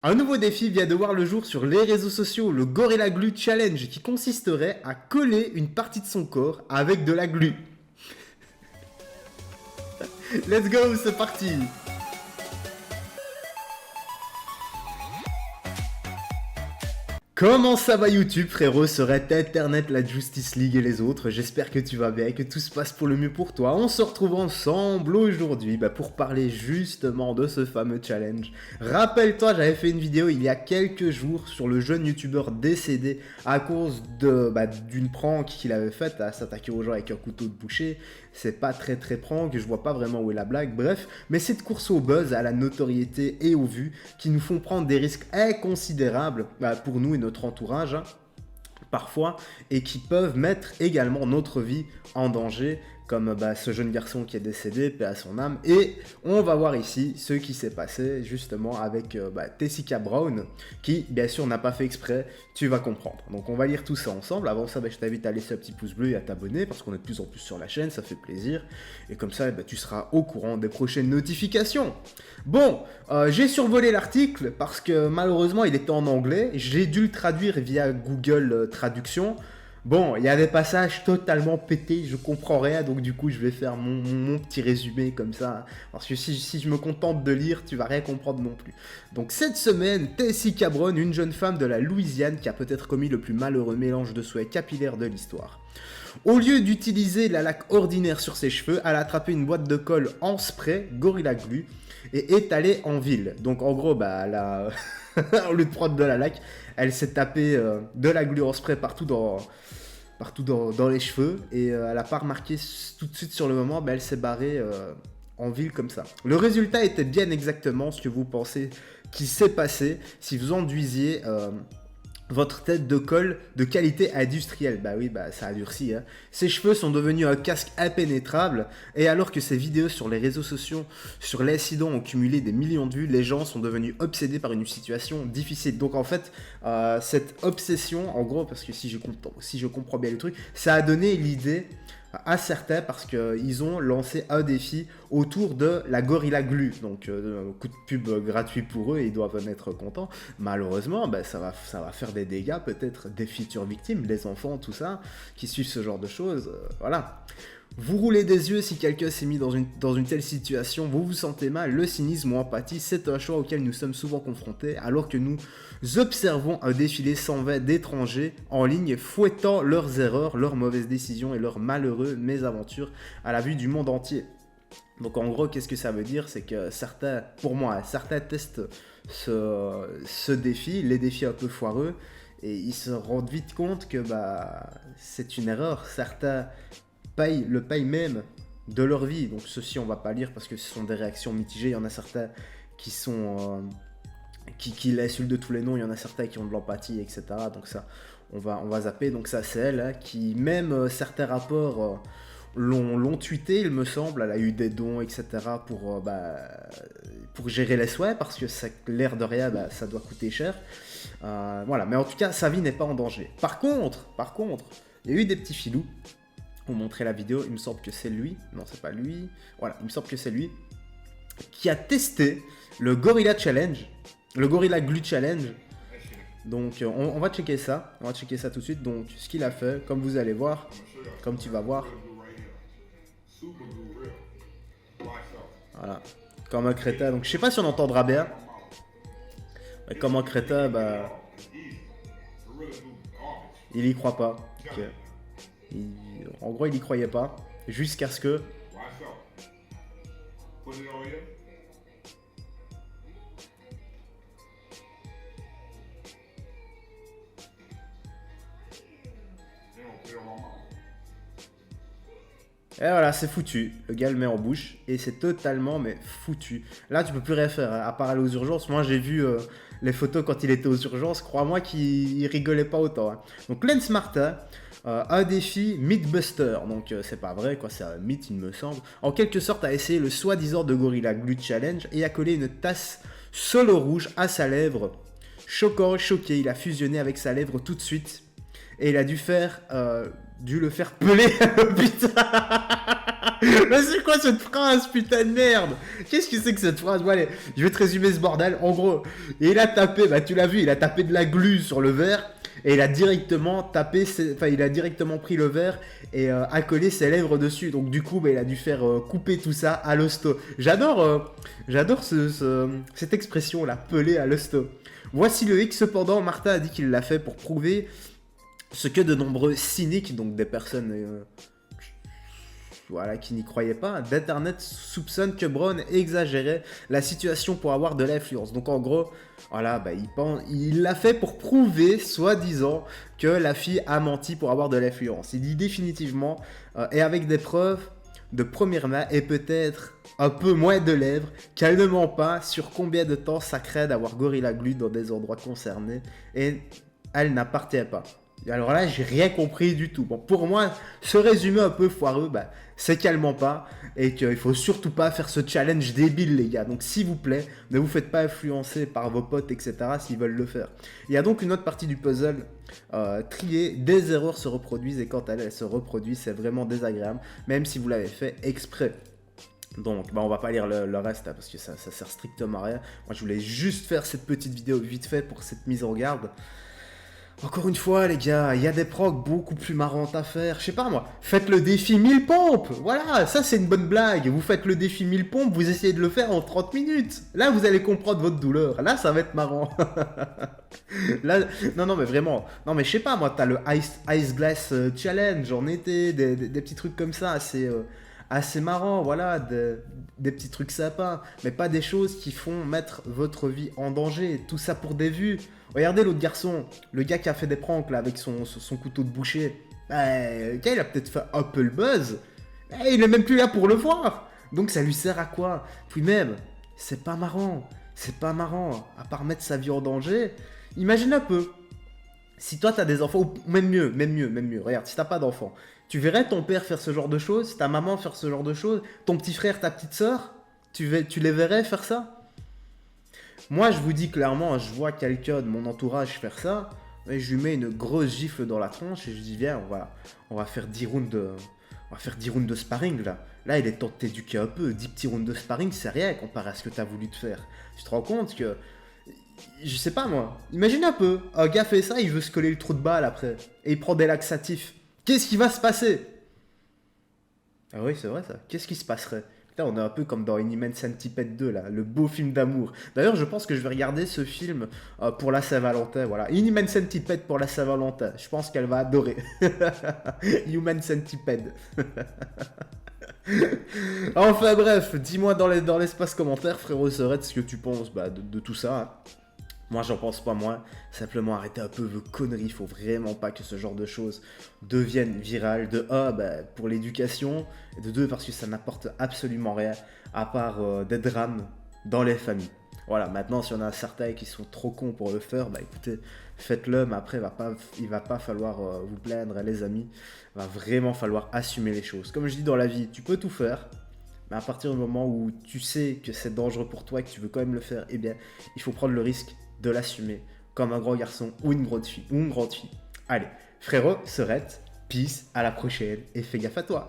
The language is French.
Un nouveau défi vient de voir le jour sur les réseaux sociaux, le Gorilla Glue Challenge, qui consisterait à coller une partie de son corps avec de la glu. Let's go, c'est parti! Comment ça va YouTube frérot, serait Internet, la Justice League et les autres? J'espère que tu vas bien et que tout se passe pour le mieux pour toi. On se retrouve ensemble aujourd'hui pour parler justement de ce fameux challenge. Rappelle-toi, j'avais fait une vidéo il y a quelques jours sur le jeune youtubeur décédé à cause d'une prank qu'il avait faite à s'attaquer aux gens avec un couteau de boucher. C'est pas très prank, je vois pas vraiment où est la blague, bref. Mais cette course au buzz, à la notoriété et aux vues qui nous font prendre des risques inconsidérables pour nous et notre entourage, parfois, et qui peuvent mettre également notre vie en danger, comme ce jeune garçon qui est décédé, paix à son âme. Et on va voir ici ce qui s'est passé justement avec Tessica Brown, qui bien sûr n'a pas fait exprès, tu vas comprendre. Donc on va lire tout ça ensemble. Avant ça, je t'invite à laisser un petit pouce bleu et à t'abonner, parce qu'on est de plus en plus sur la chaîne, ça fait plaisir. Et comme ça, tu seras au courant des prochaines notifications. Bon, j'ai survolé l'article parce que malheureusement il était en anglais, j'ai dû le traduire via Google Traduction. Bon, il y a des passages totalement pétés, je comprends rien, donc du coup je vais faire mon petit résumé comme ça, parce que si je me contente de lire, tu vas rien comprendre non plus. Donc cette semaine, Tessie Cabron, une jeune femme de la Louisiane qui a peut-être commis le plus malheureux mélange de souhaits capillaires de l'histoire. Au lieu d'utiliser la laque ordinaire sur ses cheveux, elle a attrapé une boîte de colle en spray, Gorilla Glue, et est allée en ville. Donc en gros, elle a... au lieu de prendre de la laque, elle s'est tapé de la glue en spray partout dans les cheveux, et elle n'a pas remarqué tout de suite sur le moment, elle s'est barrée en ville comme ça. Le résultat était bien exactement ce que vous pensez qui s'est passé si vous enduisiez votre tête de colle de qualité industrielle. Bah oui, ça a durci. Hein. Ses cheveux sont devenus un casque impénétrable, et alors que ces vidéos sur les réseaux sociaux sur l'incident ont cumulé des millions de vues, les gens sont devenus obsédés par une situation difficile. Donc en fait, cette obsession, en gros, parce que si je comprends bien le truc, ça a donné l'idée à certains parce qu'ils ont lancé un défi autour de la Gorilla Glue. Donc, un coup de pub gratuit pour eux, et ils doivent en être contents. Malheureusement, ça va faire des dégâts, peut-être des futures victimes, des enfants, tout ça, qui suivent ce genre de choses. Voilà. Vous roulez des yeux si quelqu'un s'est mis dans une telle situation, vous vous sentez mal, le cynisme ou empathie, c'est un choix auquel nous sommes souvent confrontés, alors que nous observons un défilé sans fin d'étrangers en ligne fouettant leurs erreurs, leurs mauvaises décisions et leurs malheureux mésaventures à la vue du monde entier. Donc en gros, qu'est-ce que ça veut dire? C'est que certains, pour moi, certains testent ce défi, les défis un peu foireux, et ils se rendent vite compte que c'est une erreur. Certains le payent même de leur vie. Donc ceci, on va pas lire parce que ce sont des réactions mitigées. Il y en a certains qui sont qui l'insultent de tous les noms. Il y en a certains qui ont de l'empathie, etc. Donc ça, on va zapper. Donc ça, c'est elle qui, même certains rapports l'ont tweeté, il me semble. Elle a eu des dons, etc. pour gérer les souhaits, parce que l'air de rien, ça doit coûter cher. Voilà, mais en tout cas, sa vie n'est pas en danger. Par contre, il y a eu des petits filous. Vous montrer la vidéo, il me semble que c'est lui, non c'est pas lui, voilà, il me semble que c'est lui, qui a testé le Gorilla Challenge, le Gorilla Glue Challenge. Donc on va checker ça, tout de suite. Donc ce qu'il a fait, comme vous allez voir, comme tu vas voir, voilà, comme un crétin. Donc je sais pas si on entendra bien, mais comme un crétin, il y croit pas. Okay. En gros, il y croyait pas, jusqu'à ce que... Et voilà, c'est foutu. Le gars le met en bouche et c'est totalement foutu. Là, tu peux plus rien faire, hein, à part aller aux urgences. Moi, j'ai vu les photos quand il était aux urgences. Crois-moi qu'il rigolait pas autant. Hein. Donc, Lance Martin, un défi Mythbuster. Donc, c'est pas vrai, quoi. C'est un mythe, il me semble. En quelque sorte, a essayé le soi-disant de Gorilla Glue Challenge et a collé une tasse solo rouge à sa lèvre. Choqué, il a fusionné avec sa lèvre tout de suite. Et il a dû faire dû le faire peler à l'hôpital. Mais c'est quoi cette phrase, putain de merde? Qu'est-ce que c'est que cette phrase? Bon, allez, je vais te résumer ce bordel. En gros, et il a tapé, bah tu l'as vu, il a tapé de la glu sur le verre et il a directement tapé, il a directement pris le verre et accolé ses lèvres dessus. Donc du coup, bah, il a dû faire couper tout ça à l'hosto. J'adore cette expression là, peler à l'hosto. Voici le hic. Cependant, Martin a dit qu'il l'a fait pour prouver ce que de nombreux cyniques, donc des personnes voilà, qui n'y croyaient pas, d'Internet soupçonnent que Brown exagérait la situation pour avoir de l'influence. Donc en gros, voilà, bah, il l'a fait pour prouver, soi-disant, que la fille a menti pour avoir de l'influence. Il dit définitivement, et avec des preuves de première main, et peut-être un peu moins de lèvres, qu'elle ne ment pas sur combien de temps ça crée d'avoir Gorilla Glue dans des endroits concernés, et elle n'appartient pas. Alors là, j'ai rien compris du tout. Bon, pour moi, ce résumé un peu foireux, bah, c'est qu'elle ment pas et qu'il faut surtout pas faire ce challenge débile, les gars. Donc, s'il vous plaît, ne vous faites pas influencer par vos potes, etc. s'ils veulent le faire. Il y a donc une autre partie du puzzle triée. Des erreurs se reproduisent et quand elles se reproduisent, c'est vraiment désagréable, même si vous l'avez fait exprès. Donc, bah, on va pas lire le reste là, parce que ça sert strictement à rien. Moi, je voulais juste faire cette petite vidéo vite fait pour cette mise en garde. Encore une fois, les gars, il y a des procs beaucoup plus marrantes à faire. Je sais pas moi, faites le défi 1000 pompes. Voilà, ça c'est une bonne blague. Vous faites le défi 1000 pompes, vous essayez de le faire en 30 minutes. Là, vous allez comprendre votre douleur. Là, ça va être marrant. Là, non, mais vraiment. Non, mais je sais pas moi, t'as le Ice Glass Challenge en été, des petits trucs comme ça, assez marrant, voilà, des petits trucs sympas, mais pas des choses qui font mettre votre vie en danger. Tout ça pour des vues. Regardez l'autre garçon, le gars qui a fait des pranks là avec son couteau de boucher. Le gars, il a peut-être fait un peu le buzz. Il est même plus là pour le voir. Donc ça lui sert à quoi? Puis même, c'est pas marrant. C'est pas marrant. À part mettre sa vie en danger. Imagine un peu. Si toi t'as des enfants, ou même mieux. Regarde, si t'as pas d'enfants, tu verrais ton père faire ce genre de choses, ta maman faire ce genre de choses, ton petit frère, ta petite soeur, tu les verrais faire ça? Moi, je vous dis clairement, je vois quelqu'un de mon entourage faire ça, et je lui mets une grosse gifle dans la tronche et je dis viens, on va faire 10 rounds de sparring là. Là, il est temps de t'éduquer un peu. 10 petits rounds de sparring, c'est rien comparé à ce que tu as voulu te faire. Tu te rends compte que, je sais pas moi, imagine un peu, un gars fait ça, il veut se coller le trou de balle après, et il prend des laxatifs. Qu'est-ce qui va se passer? Ah oui, c'est vrai ça. Qu'est-ce qui se passerait? Putain, on est un peu comme dans Inhuman Centipede 2, là, le beau film d'amour. D'ailleurs, je pense que je vais regarder ce film pour la Saint-Valentin. Voilà, Inhuman Centipede pour la Saint-Valentin. Je pense qu'elle va adorer. Human Centipede. Enfin bref, dis-moi dans l'espace commentaire, frérot Serette, ce que tu penses de tout ça. Hein. Moi, j'en pense pas moins. Simplement, arrêtez un peu vos conneries. Il faut vraiment pas que ce genre de choses deviennent virales. De un, pour l'éducation. Et de deux, parce que ça n'apporte absolument rien. À part des drames dans les familles. Voilà, maintenant, si on a certains qui sont trop cons pour le faire, écoutez, faites-le. Mais après, il va pas falloir vous plaindre, les amis. Il va vraiment falloir assumer les choses. Comme je dis dans la vie, tu peux tout faire. Mais à partir du moment où tu sais que c'est dangereux pour toi et que tu veux quand même le faire, eh bien, il faut prendre le risque de l'assumer comme un grand garçon ou une grande fille. Allez, frérot, Serette, peace, à la prochaine et fais gaffe à toi.